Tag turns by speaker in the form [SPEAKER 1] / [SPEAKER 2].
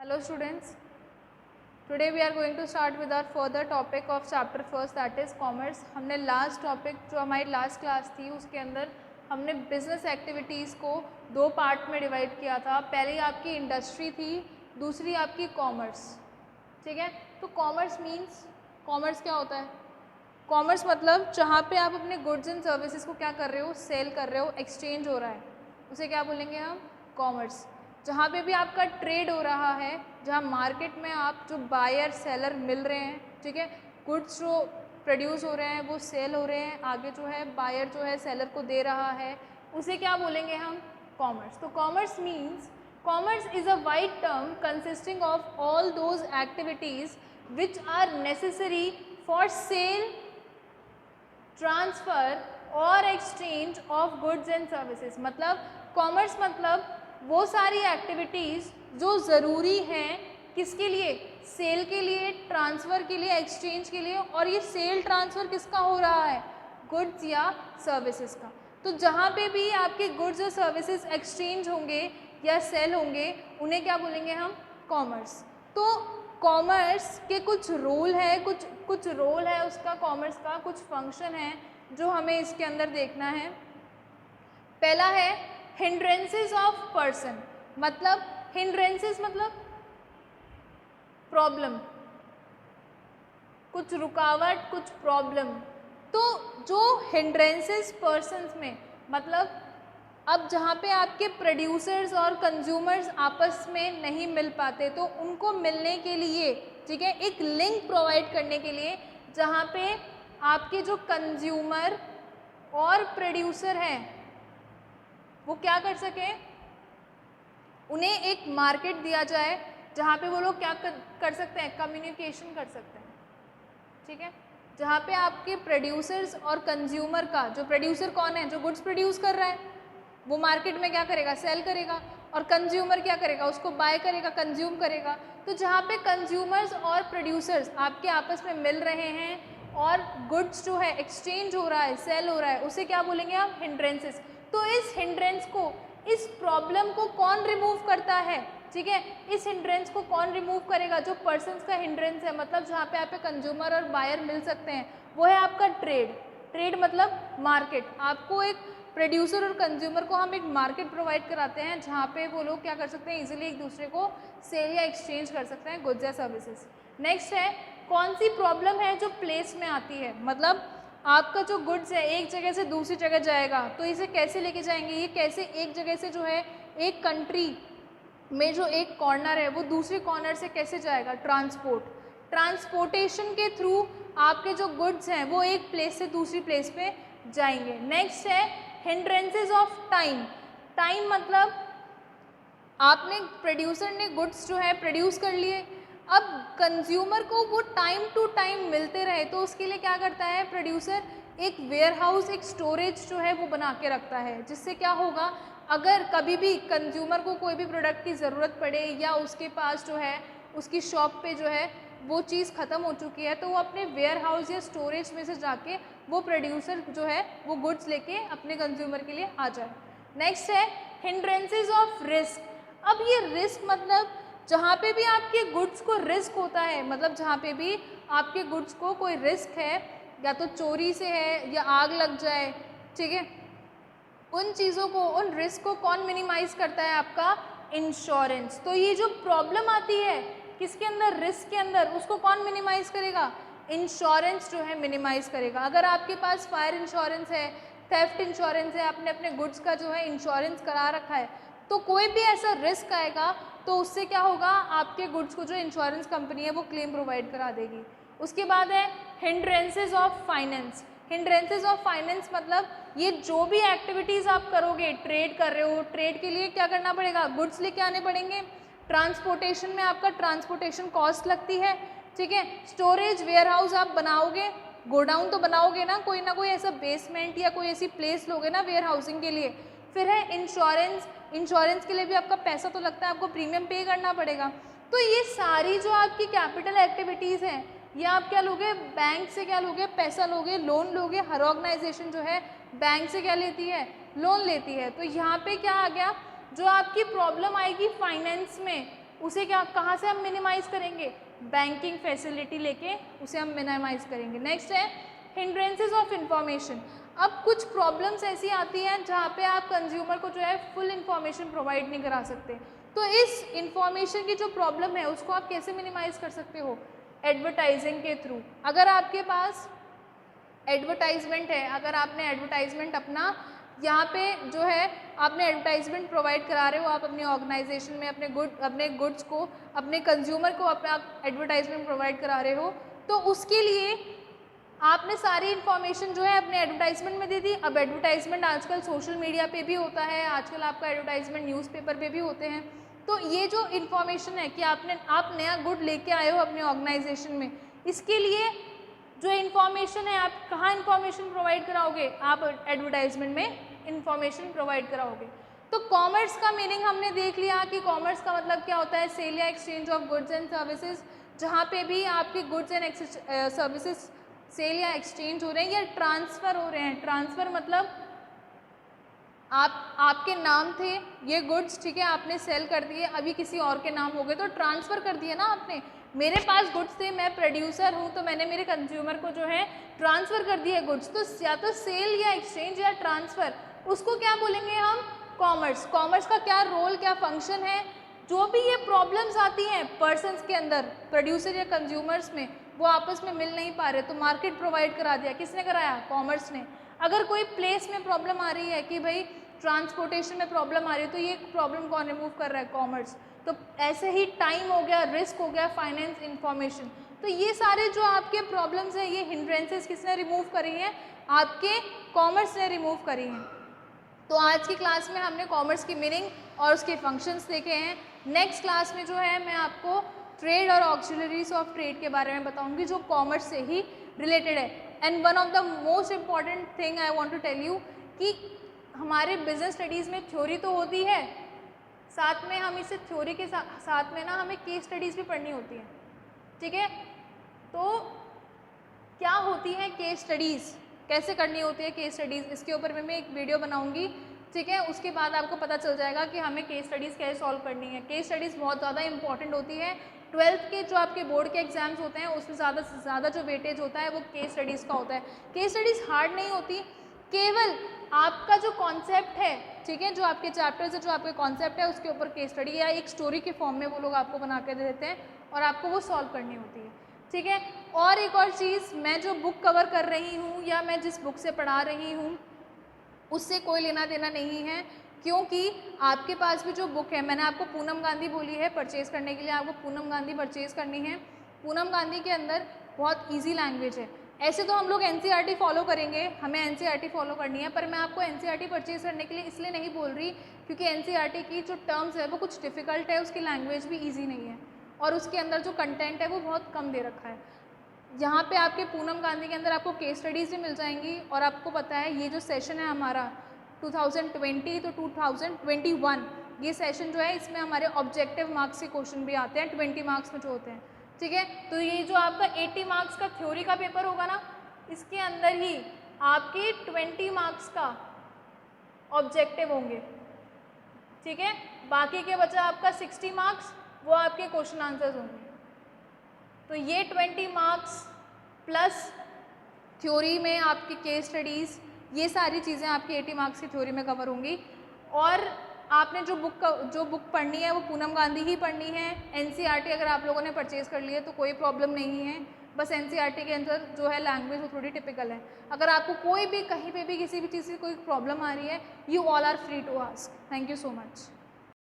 [SPEAKER 1] Hello students, today we are going to start with our further topic of chapter first, that is commerce. हमने last topic जो हमारी last class थी उसके अंदर हमने business activities को दो पार्ट में डिवाइड किया था. पहली आपकी इंडस्ट्री थी, दूसरी आपकी कॉमर्स. ठीक है, तो कॉमर्स मीन्स, कॉमर्स क्या होता है? कॉमर्स मतलब जहाँ पे आप अपने गुड्स एंड सर्विसेज को क्या कर रहे हो, सेल कर रहे हो, एक्सचेंज हो रहा है, उसे क्या बोलेंगे हम? कॉमर्स. जहाँ पे भी आपका ट्रेड हो रहा है, जहाँ मार्केट में आप जो बायर सेलर मिल रहे हैं, ठीक है, गुड्स जो प्रोड्यूस हो रहे हैं वो सेल हो रहे हैं, आगे जो है बायर जो है सेलर को दे रहा है, उसे क्या बोलेंगे हम? कॉमर्स. तो commerce means, commerce is a wide term consisting of all those activities which are necessary for sale, transfer और exchange of goods and services. मतलब कॉमर्स मतलब वो सारी एक्टिविटीज़ जो ज़रूरी हैं किसके लिए? सेल के लिए, ट्रांसफ़र के लिए, एक्सचेंज के लिए. और ये सेल ट्रांसफ़र किसका हो रहा है? गुड्स या सर्विसेज का. तो जहाँ पे भी आपके गुड्स और सर्विसेज एक्सचेंज होंगे या सेल होंगे उन्हें क्या बोलेंगे हम? कॉमर्स. तो कॉमर्स के कुछ रूल है, कुछ रोल है उसका, कॉमर्स का कुछ फंक्शन है जो हमें इसके अंदर देखना है. पहला है हिंड्रेंसेस ऑफ पर्सन. मतलब हिंड्रेंसेस मतलब प्रॉब्लम, कुछ रुकावट, कुछ प्रॉब्लम. तो जो हिंड्रेंसेस पर्सन्स में, मतलब अब जहाँ पे आपके प्रोड्यूसर्स और कंज्यूमर्स आपस में नहीं मिल पाते तो उनको मिलने के लिए, ठीक है, एक लिंक प्रोवाइड करने के लिए, जहाँ पे आपके जो कंज्यूमर और प्रोड्यूसर हैं वो क्या कर सकें, उन्हें एक मार्केट दिया जाए जहाँ पे वो लोग क्या कर सकते हैं? कम्युनिकेशन कर सकते हैं. ठीक है, जहाँ पे आपके प्रोड्यूसर्स और कंज्यूमर का, जो प्रोड्यूसर कौन है? जो गुड्स प्रोड्यूस कर रहा है, वो मार्केट में क्या करेगा? सेल करेगा. और कंज्यूमर क्या करेगा? उसको बाय करेगा, कंज्यूम करेगा. तो जहाँ पे कंज्यूमर्स और प्रोड्यूसर्स आपके आपस में मिल रहे हैं और गुड्स जो है एक्सचेंज हो रहा है, सेल हो रहा है, उसे क्या बोलेंगे आप? हिंड्रेंसेस. तो इस हिंड्रेंस को, इस प्रॉब्लम को कौन रिमूव करता है? ठीक है, इस हिंड्रेंस को कौन रिमूव करेगा? जो पर्सन्स का हिंड्रेंस है, मतलब जहाँ पे आप कंज्यूमर और बायर मिल सकते हैं, वो है आपका ट्रेड. ट्रेड मतलब मार्केट. आपको एक प्रोड्यूसर और कंज्यूमर को हम एक मार्केट प्रोवाइड कराते हैं जहाँ पे वो लोग क्या कर सकते हैं? इजीली एक दूसरे को सेल या एक्सचेंज कर सकते हैं गुड्स या सर्विसेज. नेक्स्ट है, कौन सी प्रॉब्लम है जो प्लेस में आती है? मतलब आपका जो गुड्स है एक जगह से दूसरी जगह जाएगा तो इसे कैसे लेके जाएंगे? ये कैसे एक जगह से जो है एक कंट्री में जो एक कॉर्नर है वो दूसरे कॉर्नर से कैसे जाएगा? ट्रांसपोर्ट. ट्रांसपोर्टेशन के थ्रू आपके जो गुड्स हैं वो एक प्लेस से दूसरी प्लेस पे जाएंगे. नेक्स्ट है हिंड्रेंसेस ऑफ टाइम. टाइम मतलब आपने, प्रोड्यूसर ने गुड्स जो है प्रोड्यूस कर लिए, अब कंज्यूमर को वो टाइम टू टाइम मिलते रहे तो उसके लिए क्या करता है प्रोड्यूसर? एक वेयर हाउस, एक स्टोरेज जो है वो बना के रखता है, जिससे क्या होगा, अगर कभी भी कंज्यूमर को कोई भी प्रोडक्ट की ज़रूरत पड़े या उसके पास जो है उसकी शॉप पे जो है वो चीज़ ख़त्म हो चुकी है तो वो अपने वेयर हाउस या स्टोरेज में से जाके वो प्रोड्यूसर जो है वो गुड्स लेके अपने कंज्यूमर के लिए आ जाए. नेक्स्ट है हिंड्रेंसेस ऑफ रिस्क. अब ये रिस्क मतलब जहाँ पे भी आपके गुड्स को रिस्क होता है, मतलब जहाँ पे भी आपके गुड्स को कोई रिस्क है, या तो चोरी से है या आग लग जाए, ठीक है, उन चीज़ों को, उन रिस्क को कौन मिनिमाइज़ करता है? आपका इंश्योरेंस. तो ये जो प्रॉब्लम आती है किसके अंदर? रिस्क के अंदर, उसको कौन मिनिमाइज़ करेगा? इंश्योरेंस जो है मिनिमाइज़ करेगा. अगर आपके पास फायर इंश्योरेंस है, थेफ्ट इंश्योरेंस है, आपने अपने गुड्स का जो है इंश्योरेंस करा रखा है, तो कोई भी ऐसा रिस्क आएगा तो उससे क्या होगा, आपके गुड्स को जो इंश्योरेंस कंपनी है वो क्लेम प्रोवाइड करा देगी. उसके बाद है hindrances of finance. Hindrances of finance मतलब ये जो भी एक्टिविटीज़ आप करोगे, ट्रेड कर रहे हो, ट्रेड के लिए क्या करना पड़ेगा? गुड्स लेके आने पड़ेंगे. ट्रांसपोर्टेशन में आपका ट्रांसपोर्टेशन कॉस्ट लगती है, ठीक है. स्टोरेज, वेयर हाउस आप बनाओगे, गोडाउन तो बनाओगे ना कोई ऐसा बेसमेंट या कोई ऐसी प्लेस लोगे ना वेयर हाउसिंग के लिए. फिर है इंश्योरेंस. इंश्योरेंस के लिए भी आपका पैसा तो लगता है, आपको प्रीमियम पे करना पड़ेगा. तो ये सारी जो आपकी कैपिटल एक्टिविटीज़ हैं, ये आप क्या लोगे? बैंक से क्या लोगे? पैसा लोगे, लोन लोगे. हर ऑर्गेनाइजेशन जो है बैंक से क्या लेती है? लोन लेती है. तो यहाँ पे क्या आ गया, जो आपकी प्रॉब्लम आएगी फाइनेंस में, उसे क्या कहाँ से हम मिनिमाइज़ करेंगे, बैंकिंग फैसिलिटी लेके उसे हम मिनिमाइज़ करेंगे। नेक्स्ट है हिंड्रेंसेस ऑफ इंफॉर्मेशन। अब कुछ प्रॉब्लम्स ऐसी आती हैं जहाँ पे आप कंज्यूमर को जो है फुल इंफॉर्मेशन प्रोवाइड नहीं करा सकते, तो इस इंफॉर्मेशन की जो प्रॉब्लम है उसको आप कैसे मिनिमाइज़ कर सकते हो, एडवर्टाइजिंग के थ्रू। अगर आपके पास एडवर्टाइजमेंट है, अगर आपने एडवर्टाइजमेंट अपना यहाँ पे जो है आपने एडवर्टाइजमेंट प्रोवाइड करा रहे हो, आप अपनी ऑर्गेनाइजेशन में अपने गुड्स को, अपने कंज्यूमर को अपना एडवर्टाइजमेंट प्रोवाइड करा रहे हो, तो उसके लिए आपने सारी इन्फॉर्मेशन जो है अपने एडवर्टाइजमेंट में दे दी। अब एडवर्टाइजमेंट आजकल सोशल मीडिया पे भी होता है, आजकल आपका एडवर्टाइजमेंट न्यूज़पेपर पे भी होते हैं। तो ये जो इन्फॉर्मेशन है कि आप नया गुड लेके आए हो अपने ऑर्गेनाइजेशन में, इसके लिए जो इन्फॉर्मेशन है आप कहाँ इन्फॉर्मेशन प्रोवाइड कराओगे, आप एडवर्टाइजमेंट में इन्फॉर्मेशन प्रोवाइड कराओगे। तो कॉमर्स का मीनिंग हमने देख लिया कि कॉमर्स का मतलब क्या होता है, सेल या exchange of goods and services, जहाँ पे भी आपकी गुड्स एंड सर्विसेज सेल या एक्सचेंज हो रहे हैं या ट्रांसफ़र हो रहे हैं। ट्रांसफ़र मतलब आपके नाम थे ये गुड्स, ठीक है, आपने सेल कर दिए, अभी किसी और के नाम हो गए तो ट्रांसफ़र कर दिया ना आपने। मेरे पास गुड्स थे, मैं प्रोड्यूसर हूँ, तो मैंने मेरे कंज्यूमर को जो है ट्रांसफ़र कर दिया गुड्स। तो या तो सेल या एक्सचेंज या ट्रांसफ़र, उसको क्या बोलेंगे हम, कॉमर्स। कॉमर्स का क्या रोल, क्या फंक्शन है, जो भी ये प्रॉब्लम्स आती हैं पर्सन्स के अंदर, प्रोड्यूसर या कंज्यूमर्स में, वो आपस में मिल नहीं पा रहे, तो मार्केट प्रोवाइड करा दिया, किसने कराया, कॉमर्स ने। अगर कोई प्लेस में प्रॉब्लम आ रही है कि भाई ट्रांसपोर्टेशन में प्रॉब्लम आ रही है, तो ये प्रॉब्लम कौन रिमूव कर रहा है, कॉमर्स। तो ऐसे ही टाइम हो गया, रिस्क हो गया, फाइनेंस, इंफॉर्मेशन, तो ये सारे जो आपके प्रॉब्लम्स हैं, ये हिंड्रेंसेस किसने रिमूव करी हैं, आपके कॉमर्स ने रिमूव करी हैं। तो आज की क्लास में हमने कॉमर्स की मीनिंग और उसके फंक्शंस देखे हैं। नेक्स्ट क्लास में जो है मैं आपको ट्रेड और ऑक्सिलरीज ऑफ ट्रेड के बारे में बताऊंगी, जो कॉमर्स से ही रिलेटेड है। And one of the most important thing I want to tell you कि हमारे बिजनेस स्टडीज़ में थ्योरी तो होती है, साथ में हम इसे थ्योरी के साथ में ना हमें केस स्टडीज़ भी पढ़नी होती है, ठीक है। तो क्या होती है केस स्टडीज़, कैसे करनी होती है केस स्टडीज़, इसके ऊपर मैं एक वीडियो बनाऊंगी, ठीक है। उसके बाद आपको पता चल जाएगा कि हमें केस स्टडीज़ कैसे सॉल्व करनी है। केस स्टडीज़ बहुत ज़्यादा इंपॉर्टेंट होती है। 12th के जो आपके बोर्ड के एग्जाम्स होते हैं उसमें ज़्यादा से ज़्यादा जो वेटेज होता है वो केस स्टडीज़ का होता है। केस स्टडीज़ हार्ड नहीं होती, केवल आपका जो कॉन्सेप्ट है, ठीक है, जो आपके चैप्टर्स है, जो आपके कॉन्सेप्ट है, उसके ऊपर केस स्टडी या एक स्टोरी के फॉर्म में वो लोग आपको बना के दे देते हैं और आपको वो सॉल्व करनी होती है, ठीक है। और एक और चीज़, मैं जो बुक कवर कर रही हूँ या मैं जिस बुक से पढ़ा रही हूँ उससे कोई लेना देना नहीं है, क्योंकि आपके पास भी जो बुक है, मैंने आपको पूनम गांधी बोली है परचेज़ करने के लिए, आपको पूनम गांधी परचेज़ करनी है। पूनम गांधी के अंदर बहुत ईजी लैंग्वेज है। ऐसे तो हम लोग एनसीईआरटी फॉलो करेंगे, हमें एनसीईआरटी फॉलो करनी है, पर मैं आपको एनसीईआरटी परचेज़ करने के लिए इसलिए नहीं बोल रही क्योंकि एनसीईआरटी की जो टर्म्स है वो कुछ डिफ़िकल्ट है, उसकी लैंग्वेज भी ईजी नहीं है और उसके अंदर जो कंटेंट है वो बहुत कम दे रखा है। यहाँ पे आपके पूनम गांधी के अंदर आपको केस स्टडीज़ भी मिल जाएंगी और आपको पता है ये जो सेशन है हमारा 2020 तो 2021 ये सेशन जो है इसमें हमारे ऑब्जेक्टिव मार्क्स के क्वेश्चन भी आते हैं 20 मार्क्स में जो होते हैं, ठीक है। तो ये जो आपका 80 मार्क्स का थ्योरी का पेपर होगा ना, इसके अंदर ही आपके 20 मार्क्स का ऑब्जेक्टिव होंगे, ठीक है। बाकी के बचा आपका 60 मार्क्स, वो आपके क्वेश्चन आंसर्स होंगे। तो ये 20 मार्क्स प्लस थ्योरी में आपकी केस स्टडीज़, ये सारी चीज़ें आपकी 80 मार्क्स की थ्योरी में कवर होंगी। और आपने जो बुक पढ़नी है वो पूनम गांधी ही पढ़नी है। एनसीईआरटी अगर आप लोगों ने परचेज़ कर ली है तो कोई प्रॉब्लम नहीं है, बस एनसीईआरटी के अंदर जो है लैंग्वेज वो थोड़ी टिपिकल है। अगर आपको कोई भी कहीं पे भी किसी भी चीज़ की कोई प्रॉब्लम आ रही है, you all are free to ask. Thank you so much.